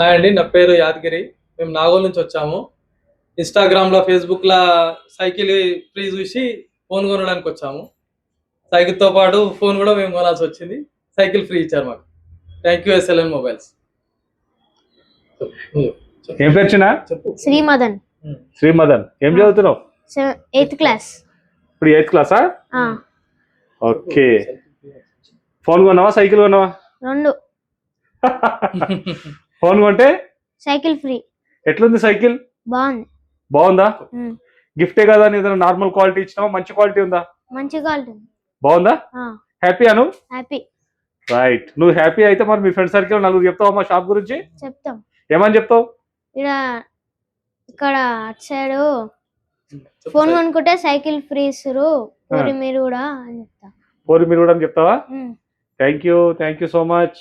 Hi అండి, నా పేరు యాదగిరి. మేము నాగోల్ నుంచి వచ్చాము. ఇన్స్టాగ్రామ్లో, ఫేస్బుక్లో సైకిల్ ఫ్రీ చూసి ఫోన్ కొనడానికి వచ్చాము. సైకిల్తో పాటు ఫోన్ కూడా మేము కొనాల్సి వచ్చింది. సైకిల్ ఫ్రీ ఇచ్చారు మాకు. Thank you SLN mobiles. ఏం పేరు చిన్న? చెప్పు. శ్రీమదన్ శ్రీమదన్. ఏం చదువుతున్నావు? 8th class. ఇప్పుడు 8th క్లాసా? ఓకే. ఫోన్ కొన్నావా, సైకిల్ కొన్నావా? రెండు. ఫోన్ కొంటే సైకిల్ ఫ్రీ. ఎట్లుంది సైకిల్? బాగుంది. బాగుందా? గిఫ్టే కదా అని ఏదైనా నార్మల్ క్వాలిటీ ఇచ్చినావా? మంచి క్వాలిటీ ఉందా? మంచి క్వాలిటీ. బాగుందా? హ్యాపీ అను? హ్యాపీ. రైట్. నువ్వు హ్యాపీ అయితే మరి మీ ఫ్రెండ్ సర్కిల్ నలుగురు చెప్తావా మా షాప్ గురించి? చెప్తాం. ఏమని చెప్తావు? ఇక్కడ అటు సైడ్ ఫోన్ కొనుక్కుంటే సైకిల్ ఫ్రీ ఇస్తారు, పోరి మీరు కూడా అని చెప్తా. పోరి మీరు కూడా అని చెప్తావా? Thank you so much.